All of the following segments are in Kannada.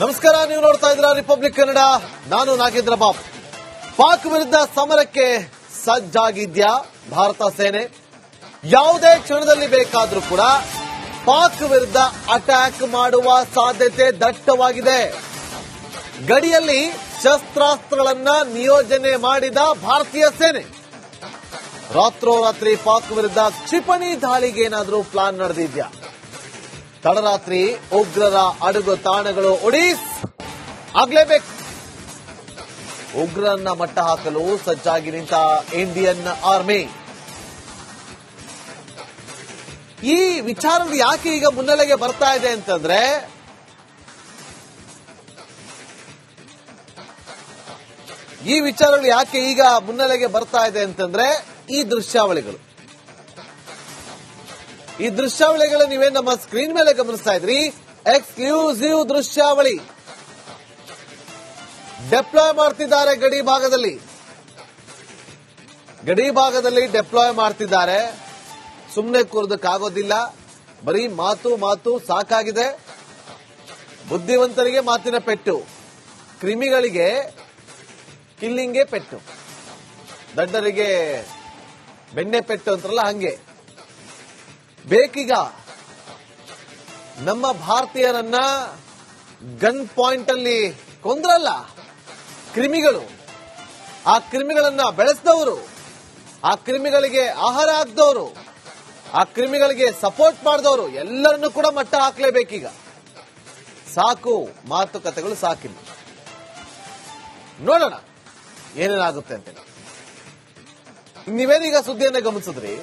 ನಮಸ್ಕಾರ, ನೀವು ನೋಡ್ತಾ ಇದ್ದೀರಾ ರಿಪಬ್ಲಿಕ್ ಕನ್ನಡ. ನಾನು ನಾಗೇಂದ್ರ ಬಾಬು. ಪಾಕ್ ವಿರುದ್ಧ ಸಮರಕ್ಕೆ ಸಜ್ಜಾಗಿದ್ಯಾ ಭಾರತ ಸೇನೆ? ಯಾವುದೇ ಕ್ಷಣದಲ್ಲಿ ಬೇಕಾದ್ರೂ ಕೂಡ ಪಾಕ್ ವಿರುದ್ಧ ಅಟ್ಯಾಕ್ ಮಾಡುವ ಸಾಧ್ಯತೆ ದಟ್ಟವಾಗಿದೆ. ಗಡಿಯಲ್ಲಿ ಶಸ್ತ್ರಾಸ್ತ್ರಗಳನ್ನ ನಿಯೋಜನೆ ಮಾಡಿದ ಭಾರತೀಯ ಸೇನೆ ರಾತ್ರೋರಾತ್ರಿ ಪಾಕ್ ವಿರುದ್ಧ ಕ್ಷಿಪಣಿ ದಾಳಿಗೆ ಏನಾದರೂ ಪ್ಲಾನ್ ನಡೆದಿದ್ಯಾ? ತಡರಾತ್ರಿ ಉಗ್ರರ ಅಡುಗು ತಾಣಗಳು ಒಡಿಸ್ ಆಗ್ಲೇಬೇಕು. ಉಗ್ರರನ್ನ ಮಟ್ಟ ಹಾಕಲು ಸಜ್ಜಾಗಿ ನಿಂತ ಇಂಡಿಯನ್ ಆರ್ಮಿ. ಈ ವಿಚಾರಗಳು ಯಾಕೆ ಈಗ ಮುನ್ನೆಲೆಗೆ ಬರ್ತಾ ಇದೆ ಅಂತಂದ್ರೆ, ಈ ದೃಶ್ಯಾವಳಿಗಳು ನೀವೇ ನಮ್ಮ ಸ್ಕ್ರೀನ್ ಮೇಲೆ ಗಮನಿಸ್ತಾ ಇದ್ರಿ. ಎಕ್ಸ್ಕ್ಲೂಸಿವ್ ದೃಶ್ಯಾವಳಿ. ಡೆಪ್ಲಾಯ್ ಮಾಡ್ತಿದ್ದಾರೆ ಗಡಿ ಭಾಗದಲ್ಲಿ ಡೆಪ್ಲಾಯ್ ಮಾಡ್ತಿದ್ದಾರೆ. ಸುಮ್ಮನೆ ಕೂರೋದಕ್ಕಾಗೋದಿಲ್ಲ. ಬರೀ ಮಾತು ಸಾಕಾಗಿದೆ. ಬುದ್ಧಿವಂತರಿಗೆ ಮಾತಿನ ಪೆಟ್ಟು, ಕ್ರಿಮಿಗಳಿಗೆ ಕಿಲ್ಲಿಂಗೆ ಪೆಟ್ಟು, ದಡ್ಡರಿಗೆ ಬೆಣ್ಣೆ ಪೆಟ್ಟು ಅಂತಾರಲ್ಲ ಹಂಗೆ. ಬೇಕೀಗ ನಮ್ಮ ಭಾರತೀಯರನ್ನ ಗನ್ ಪಾಯಿಂಟ್ ಅಲ್ಲಿ ಕೊಂದ್ರಲ್ಲ ಕ್ರಿಮಿಗಳು, ಆ ಕ್ರಿಮಿಗಳನ್ನ ಬೆಳೆಸಿದವರು, ಆ ಕ್ರಿಮಿಗಳಿಗೆ ಆಹಾರ ಹಾಕಿದವರು, ಆ ಕ್ರಿಮಿಗಳಿಗೆ ಸಪೋರ್ಟ್ ಮಾಡಿದವರು ಎಲ್ಲರನ್ನೂ ಕೂಡ ಮಟ್ಟ ಹಾಕ್ಲೇಬೇಕೀಗ. ಸಾಕು, ಮಾತುಕತೆಗಳು ಸಾಕಿಲ್ಲ. ನೋಡೋಣ ಏನೇನಾಗುತ್ತೆ ಅಂತ. ನೀವೇನೀಗ ಸುದ್ದಿಯನ್ನ ಗಮನಿಸಿದ್ರಿ,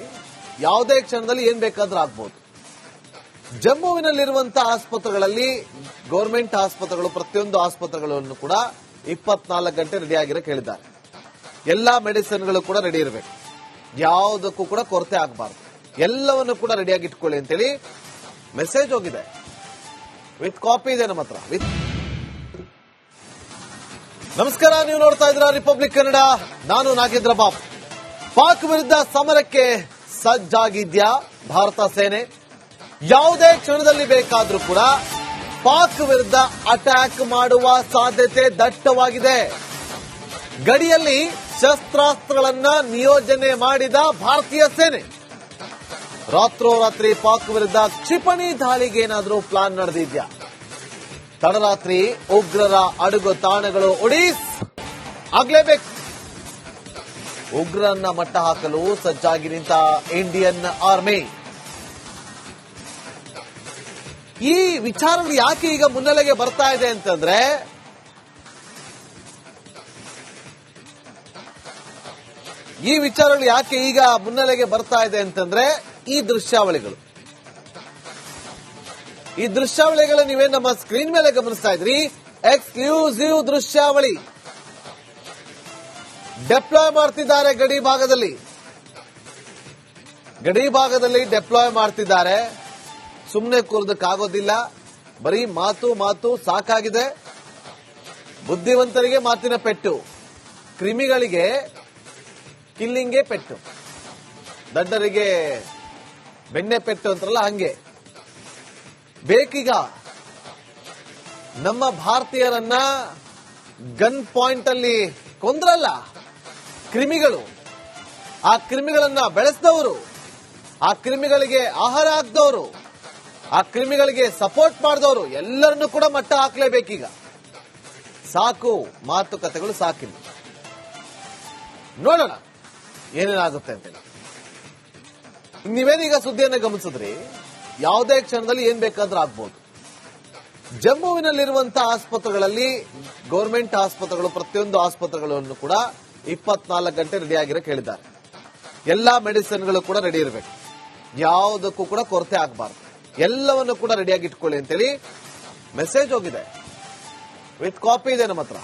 ಯಾವುದೇ ಕ್ಷಣದಲ್ಲಿ ಏನ್ ಬೇಕಾದ್ರೂ ಆಗ್ಬಹುದು. ಜಮ್ಮುವಿನಲ್ಲಿರುವಂತಹ ಆಸ್ಪತ್ರೆಗಳಲ್ಲಿ, ಗೌರ್ಮೆಂಟ್ ಆಸ್ಪತ್ರೆಗಳು, ಪ್ರತಿಯೊಂದು ಆಸ್ಪತ್ರೆಗಳನ್ನು ಕೂಡ 24 ಗಂಟೆ ರೆಡಿ ಆಗಿರಕ್ಕೆ ಹೇಳಿದ್ದಾರೆ. ಎಲ್ಲಾ ಮೆಡಿಸಿನ್ಗಳು ಕೂಡ ರೆಡಿ ಇರಬೇಕು. ಯಾವುದಕ್ಕೂ ಕೂಡ ಕೊರತೆ ಆಗಬಾರ್ದು. ಎಲ್ಲವನ್ನು ಕೂಡ ರೆಡಿಯಾಗಿ ಇಟ್ಕೊಳ್ಳಿ ಅಂತೇಳಿ ಮೆಸೇಜ್ ಹೋಗಿದೆ. ವಿತ್ ಕಾಪಿ ಇದೆ ನಮ್ಮ ಹತ್ರ. ನಮಸ್ಕಾರ, ನೀವು ನೋಡ್ತಾ ಇದ್ದೀರಾ ರಿಪಬ್ಲಿಕ್ ಕನ್ನಡ. ನಾನು ನಾಗೇಂದ್ರ ಬಾಬು. ಪಾಕ್ ವಿರುದ್ಧ ಸಮರಕ್ಕೆ ಸಜ್ಜಾಗಿದ್ಯಾ ಭಾರತ ಸೇನೆ? ಯಾವುದೇ ಕ್ಷಣದಲ್ಲಿ ಬೇಕಾದ್ರೂ ಕೂಡ ಪಾಕ್ ವಿರುದ್ಧ ಅಟ್ಯಾಕ್ ಮಾಡುವ ಸಾಧ್ಯತೆ ದಟ್ಟವಾಗಿದೆ. ಗಡಿಯಲ್ಲಿ ಶಸ್ತ್ರಾಸ್ತ್ರಗಳನ್ನ ನಿಯೋಜನೆ ಮಾಡಿದ ಭಾರತೀಯ ಸೇನೆ ರಾತ್ರೋರಾತ್ರಿ ಪಾಕ್ ವಿರುದ್ಧ ಕ್ಷಿಪಣಿ ದಾಳಿಗೆ ಏನಾದರೂ ಪ್ಲಾನ್ ನಡೆದಿದ್ಯಾ? ತಡರಾತ್ರಿ ಉಗ್ರರ ಅಡುಗು ತಾಣಗಳು ಒಡಿಸ್ ಆಗ್ಲೇಬೇಕು. ಉಗ್ರರನ್ನ ಮಟ್ಟ ಹಾಕಲು ಸಜ್ಜಾಗಿ ನಿಂತ ಇಂಡಿಯನ್ ಆರ್ಮಿ. ಈ ವಿಚಾರಗಳು ಯಾಕೆ ಈಗ ಮುನ್ನೆಲೆಗೆ ಬರ್ತಾ ಇದೆ ಅಂತಂದ್ರೆ, ಈ ದೃಶ್ಯಾವಳಿಗಳು ನೀವೇ ನಮ್ಮ ಸ್ಕ್ರೀನ್ ಮೇಲೆ ಗಮನಿಸ್ತಾ ಇದ್ರಿ. ಎಕ್ಸ್ಕ್ಲೂಸಿವ್ ದೃಶ್ಯಾವಳಿ. ಡೆಪ್ಲಾಯ್ ಮಾಡ್ತಿದ್ದಾರೆ ಗಡಿ ಭಾಗದಲ್ಲಿ ಡೆಪ್ಲಾಯ್ ಮಾಡ್ತಿದ್ದಾರೆ. ಸುಮ್ಮನೆ ಕೂರೋದಕ್ಕಾಗೋದಿಲ್ಲ. ಬರೀ ಮಾತು ಸಾಕಾಗಿದೆ. ಬುದ್ಧಿವಂತರಿಗೆ ಮಾತಿನ ಪೆಟ್ಟು, ಕ್ರಿಮಿಗಳಿಗೆ ಕಿಲ್ಲಿಂಗೆ ಪೆಟ್ಟು, ದಡ್ಡರಿಗೆ ಬೆಣ್ಣೆ ಪೆಟ್ಟು ಅಂತಾರಲ್ಲ ಹಂಗೆ. ಬೇಕೀಗ ನಮ್ಮ ಭಾರತೀಯರನ್ನ ಗನ್ ಪಾಯಿಂಟ್ ಅಲ್ಲಿ ಕೊಂದ್ರಲ್ಲ ಕ್ರಿಮಿಗಳು, ಆ ಕ್ರಿಮಿಗಳನ್ನ ಬೆಳೆಸಿದವರು, ಆ ಕ್ರಿಮಿಗಳಿಗೆ ಆಹಾರ ಹಾಕಿದವರು, ಆ ಕ್ರಿಮಿಗಳಿಗೆ ಸಪೋರ್ಟ್ ಮಾಡಿದವರು ಎಲ್ಲರನ್ನೂ ಕೂಡ ಮಟ್ಟ ಹಾಕ್ಲೇಬೇಕೀಗ. ಸಾಕು, ಮಾತುಕತೆಗಳು ಸಾಕಿಲ್ಲ. ನೋಡೋಣ ಏನೇನಾಗುತ್ತೆ ಅಂತ. ನೀವೇನೀಗ ಸುದ್ದಿಯನ್ನ ಗಮನಿಸಿದ್ರಿ, ಯಾವುದೇ ಕ್ಷಣದಲ್ಲಿ ಏನ್ ಬೇಕಾದ್ರೂ ಆಗ್ಬಹುದು. ಜಮ್ಮುವಿನಲ್ಲಿರುವಂತಹ ಆಸ್ಪತ್ರೆಗಳಲ್ಲಿ, ಗೌರ್ಮೆಂಟ್ ಆಸ್ಪತ್ರೆಗಳು, ಪ್ರತಿಯೊಂದು ಆಸ್ಪತ್ರೆಗಳನ್ನು ಕೂಡ 24 ಗಂಟೆ ರೆಡಿ ಆಗಿರಕ್ಕೆ ಹೇಳಿದ್ದಾರೆ. ಎಲ್ಲಾ ಮೆಡಿಸಿನ್ಗಳು ಕೂಡ ರೆಡಿ ಇರಬೇಕು. ಯಾವುದಕ್ಕೂ ಕೂಡ ಕೊರತೆ ಆಗಬಾರ್ದು. ಎಲ್ಲವನ್ನು ಕೂಡ ರೆಡಿಯಾಗಿ ಇಟ್ಕೊಳ್ಳಿ ಅಂತೇಳಿ ಮೆಸೇಜ್ ಹೋಗಿದೆ. ವಿತ್ ಕಾಪಿ ಇದೆ ನಮ್ಮ ಹತ್ರ.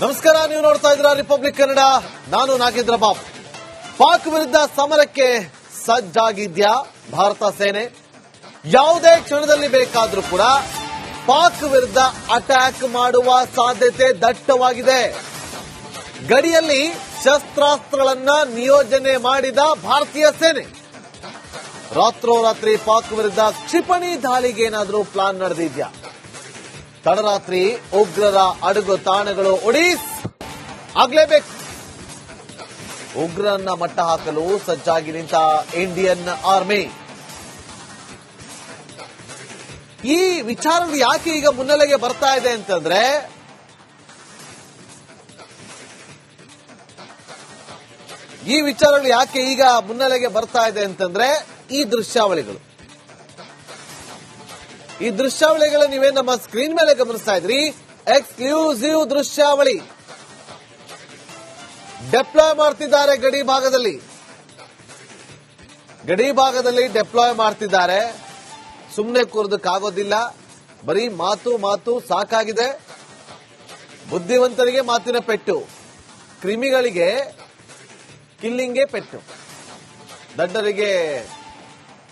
ನಮಸ್ಕಾರ, ನೀವು ನೋಡ್ತಾ ಇದ್ದೀರಾ ರಿಪಬ್ಲಿಕ್ ಕನ್ನಡ. ನಾನು ನಾಗೇಂದ್ರ ಬಾಬು. ಪಾಕ್ ವಿರುದ್ಧ ಸಮರಕ್ಕೆ ಸಜ್ಜಾಗಿದ್ಯಾ ಭಾರತ ಸೇನೆ? ಯಾವುದೇ ಕ್ಷಣದಲ್ಲಿ ಬೇಕಾದ್ರೂ ಕೂಡ ಪಾಕ್ ವಿರುದ್ಧ ಅಟ್ಯಾಕ್ ಮಾಡುವ ಸಾಧ್ಯತೆ ದಟ್ಟವಾಗಿದೆ. ಗಡಿಯಲ್ಲಿ ಶಸ್ತ್ರಾಸ್ತ್ರಗಳನ್ನ ನಿಯೋಜನೆ ಮಾಡಿದ ಭಾರತೀಯ ಸೇನೆ ರಾತ್ರೋರಾತ್ರಿ ಪಾಕ್ ವಿರುದ್ಧ ಕ್ಷಿಪಣಿ ದಾಳಿಗೆ ಏನಾದರೂ ಪ್ಲಾನ್ ನಡೆದಿದ್ಯಾ? ತಡರಾತ್ರಿ ಉಗ್ರರ ಅಡಗು ತಾಣಗಳು ಒಡಿಸ್ ಆಗ್ಲೇಬೇಕು. ಉಗ್ರರನ್ನ ಮಟ್ಟ ಹಾಕಲು ಸಜ್ಜಾಗಿ ನಿಂತ ಇಂಡಿಯನ್ ಆರ್ಮಿ. ಈ ವಿಚಾರಗಳು ಯಾಕೆ ಈಗ ಮುನ್ನೆಲೆಗೆ ಬರ್ತಾ ಇದೆ ಅಂತಂದ್ರೆ, ಈ ವಿಚಾರಗಳು ಯಾಕೆ ಈಗ ಮುನ್ನೆಲೆಗೆ ಬರ್ತಾ ಇದೆ ಅಂತಂದ್ರೆ ಈ ದೃಶ್ಯಾವಳಿಗಳು. ಈ ದೃಶ್ಯಾವಳಿಗಳು ನೀವೇ ನಮ್ಮ ಸ್ಕ್ರೀನ್ ಮೇಲೆ ಗಮನಿಸ್ತಾ ಇದ್ರಿ. ಎಕ್ಸ್ಕ್ಲೂಸಿವ್ ದೃಶ್ಯಾವಳಿ. ಡೆಪ್ಲಾಯ್ ಮಾಡ್ತಿದ್ದಾರೆ ಗಡಿ ಭಾಗದಲ್ಲಿ ಡೆಪ್ಲಾಯ್ ಮಾಡ್ತಿದ್ದಾರೆ. ಸುಮ್ಮನೆ ಕೂರೋದಕ್ಕಾಗೋದಿಲ್ಲ. ಬರೀ ಮಾತು ಸಾಕಾಗಿದೆ. ಬುದ್ಧಿವಂತರಿಗೆ ಮಾತಿನ ಪೆಟ್ಟು, ಕ್ರಿಮಿಗಳಿಗೆ ಕಿಲ್ಲಿಂಗೆ ಪೆಟ್ಟು, ದಡ್ಡರಿಗೆ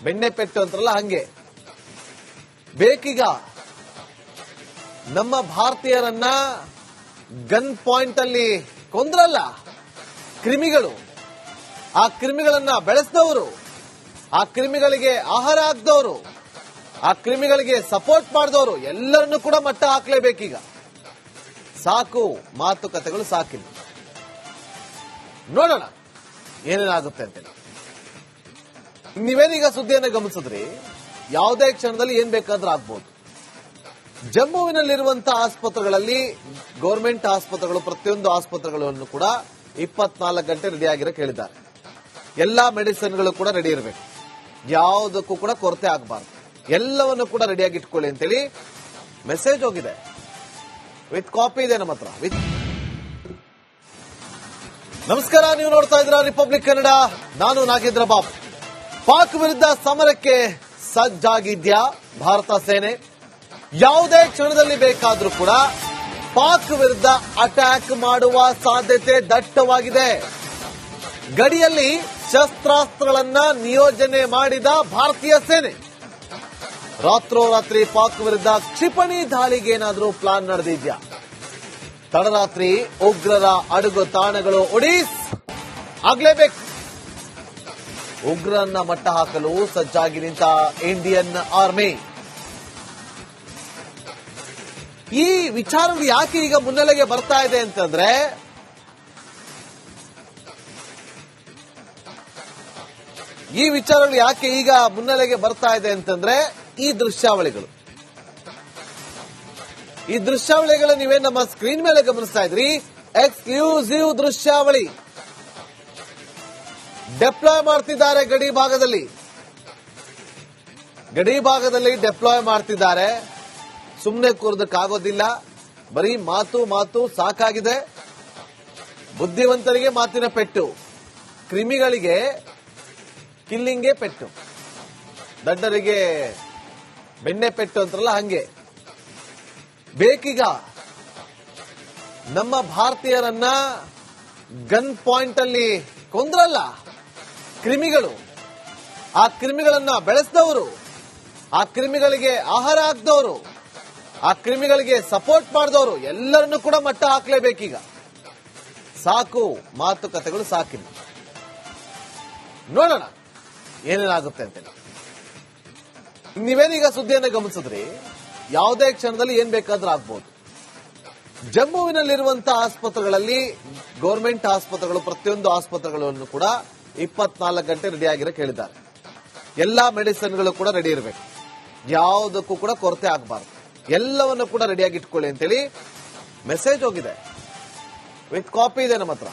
ಬೆಣ್ಣೆ ಪೆಟ್ಟು ಅಂತಾರಲ್ಲ ಹಂಗೆ. ಬೇಕೀಗ ನಮ್ಮ ಭಾರತೀಯರನ್ನ ಗನ್ ಪಾಯಿಂಟ್ ಅಲ್ಲಿ ಕೊಂದ್ರಲ್ಲ ಕ್ರಿಮಿಗಳು, ಆ ಕ್ರಿಮಿಗಳನ್ನ ಬೆಳೆಸಿದವರು, ಆ ಕ್ರಿಮಿಗಳಿಗೆ ಆಹಾರ ಹಾಕಿದವರು, ಆ ಕ್ರಿಮಿಗಳಿಗೆ ಸಪೋರ್ಟ್ ಮಾಡಿದವರು ಎಲ್ಲರನ್ನೂ ಕೂಡ ಮಟ್ಟ ಹಾಕ್ಲೇಬೇಕೀಗ. ಸಾಕು ಮಾತುಕತೆಗಳು ಸಾಕಿಲ್ಲ. ನೋಡೋಣ ಏನೇನಾಗುತ್ತೆ ಅಂತ. ನೀವೇನೀಗ ಸುದ್ದಿಯನ್ನು ಗಮನಿಸಿದ್ರಿ. ಯಾವುದೇ ಕ್ಷಣದಲ್ಲಿ ಏನ್ ಬೇಕಾದ್ರೂ ಆಗ್ಬಹುದು. ಜಮ್ಮುವಿನಲ್ಲಿರುವಂತಹ ಆಸ್ಪತ್ರೆಗಳಲ್ಲಿ, ಗೌರ್ಮೆಂಟ್ ಆಸ್ಪತ್ರೆಗಳು, ಪ್ರತಿಯೊಂದು ಆಸ್ಪತ್ರೆಗಳನ್ನು ಕೂಡ 24 ಗಂಟೆ ರೆಡಿ ಆಗಿರೋ ಕೇಳಿದ್ದಾರೆ. ಎಲ್ಲಾ ಮೆಡಿಸಿನ್ಗಳು ಕೂಡ ರೆಡಿ ಇರಬೇಕು. ಯಾವುದಕ್ಕೂ ಕೂಡ ಕೊರತೆ ಆಗಬಾರ್ದು. ಎಲ್ಲವನ್ನು ಕೂಡ ರೆಡಿಯಾಗಿ ಇಟ್ಕೊಳ್ಳಿ ಅಂತೇಳಿ ಮೆಸೇಜ್ ಹೋಗಿದೆ. ವಿತ್ ಕಾಪಿ ಇದೆ ನಮ್ಮ ಹತ್ರ. ನಮಸ್ಕಾರ, ನೀವು ನೋಡ್ತಾ ಇದ್ದೀರಾ ರಿಪಬ್ಲಿಕ್ ಕನ್ನಡ. ನಾನು ನಾಗೇಂದ್ರ ಬಾಬು. ಪಾಕ್ ವಿರುದ್ಧ ಸಮರಕ್ಕೆ ಸಜ್ಜಾಗಿದ್ಯಾ ಭಾರತ ಸೇನೆ? ಯಾವುದೇ ಕ್ಷಣದಲ್ಲಿ ಬೇಕಾದ್ರೂ ಕೂಡ ಪಾಕ್ ವಿರುದ್ಧ ಅಟ್ಯಾಕ್ ಮಾಡುವ ಸಾಧ್ಯತೆ ದಟ್ಟವಾಗಿದೆ. ಗಡಿಯಲ್ಲಿ ಶಸ್ತ್ರಾಸ್ತ್ರಗಳನ್ನ ನಿಯೋಜನೆ ಮಾಡಿದ ಭಾರತೀಯ ಸೇನೆ ರಾತ್ರೋರಾತ್ರಿ ಪಾಕ್ ವಿರುದ್ಧ ಕ್ಷಿಪಣಿ ದಾಳಿಗೆ ಏನಾದರೂ ಪ್ಲಾನ್ ನಡೆದಿದ್ಯಾ? ತಡರಾತ್ರಿ ಉಗ್ರರ ಅಡಗು ತಾಣಗಳು ಒಡಿಸ್ ಆಗ್ಲೇಬೇಕು. ಉಗ್ರರನ್ನ ಮಟ್ಟ ಹಾಕಲು ಸಜ್ಜಾಗಿ ನಿಂತ ಇಂಡಿಯನ್ ಆರ್ಮಿ. ಈ ವಿಚಾರಗಳು ಯಾಕೆ ಈಗ ಮುನ್ನೆಲೆಗೆ ಬರ್ತಾ ಇದೆ ಅಂತಂದ್ರೆ, ಈ ವಿಚಾರಗಳು ಯಾಕೆ ಈಗ ಮುನ್ನೆಲೆಗೆ ಬರ್ತಾ ಇದೆ ಅಂತಂದ್ರೆ ಈ ದೃಶ್ಯಾವಳಿಗಳು. ಈ ದೃಶ್ಯಾವಳಿಗಳು ನೀವೇ ನಮ್ಮ ಸ್ಕ್ರೀನ್ ಮೇಲೆ ಗಮನಿಸ್ತಾ ಇದ್ರಿ. ಎಕ್ಸ್ಕ್ಲೂಸಿವ್ ದೃಶ್ಯಾವಳಿ. ಡೆಪ್ಲಾಯ್ ಮಾಡ್ತಿದ್ದಾರೆ ಗಡಿ ಭಾಗದಲ್ಲಿ ಡೆಪ್ಲಾಯ್ ಮಾಡ್ತಿದ್ದಾರೆ. ಸುಮ್ಮನೆ ಕೂರೋದಕ್ಕಾಗೋದಿಲ್ಲ. ಬರೀ ಮಾತು ಸಾಕಾಗಿದೆ. ಬುದ್ಧಿವಂತರಿಗೆ ಮಾತಿನ ಪೆಟ್ಟು, ಕ್ರಿಮಿಗಳಿಗೆ ಕಿಲ್ಲಿಂಗೆ ಪೆಟ್ಟು, ದಡ್ಡರಿಗೆ ಬೆಣ್ಣೆ ಪೆಟ್ಟು ಅಂತಾರಲ್ಲ ಹಂಗೆ. ಬೇಕೀಗ ನಮ್ಮ ಭಾರತೀಯರನ್ನ ಗನ್ ಪಾಯಿಂಟ್ ಅಲ್ಲಿ ಕೊಂದ್ರಲ್ಲ ಕ್ರಿಮಿಗಳು, ಆ ಕ್ರಿಮಿಗಳನ್ನ ಬೆಳೆಸಿದವರು, ಆ ಕ್ರಿಮಿಗಳಿಗೆ ಆಹಾರ ಹಾಕಿದವರು, ಆ ಕ್ರಿಮಿಗಳಿಗೆ ಸಪೋರ್ಟ್ ಮಾಡಿದವರು ಎಲ್ಲರನ್ನೂ ಕೂಡ ಮಟ್ಟ ಹಾಕ್ಲೇಬೇಕೀಗ. ಸಾಕು ಮಾತುಕತೆಗಳು ಸಾಕಿಲ್ಲ. ನೋಡೋಣ ಏನೇನಾಗುತ್ತೆ ಅಂತ. ನೀವೇನೀಗ ಸುದ್ದಿಯನ್ನು ಗಮನಿಸಿದ್ರಿ. ಯಾವುದೇ ಕ್ಷಣದಲ್ಲಿ ಏನ್ ಬೇಕಾದ್ರೂ ಆಗ್ಬಹುದು. ಜಮ್ಮುವಿನಲ್ಲಿರುವಂತಹ ಆಸ್ಪತ್ರೆಗಳಲ್ಲಿ, ಗೌರ್ಮೆಂಟ್ ಆಸ್ಪತ್ರೆಗಳು, ಪ್ರತಿಯೊಂದು ಆಸ್ಪತ್ರೆಗಳನ್ನು ಕೂಡ 24 ಗಂಟೆ ರೆಡಿ ಆಗಿರೋ ಕೇಳಿದ್ದಾರೆ. ಎಲ್ಲಾ ಮೆಡಿಸಿನ್ಗಳು ಕೂಡ ರೆಡಿ ಇರಬೇಕು. ಯಾವುದಕ್ಕೂ ಕೂಡ ಕೊರತೆ ಆಗಬಾರ್ದು. ಎಲ್ಲವನ್ನು ಕೂಡ ರೆಡಿಯಾಗಿ ಇಟ್ಕೊಳ್ಳಿ ಅಂತೇಳಿ ಮೆಸೇಜ್ ಹೋಗಿದೆ. ವಿತ್ ಕಾಪಿ ಇದೆ ನಮ್ಮ ಹತ್ರ.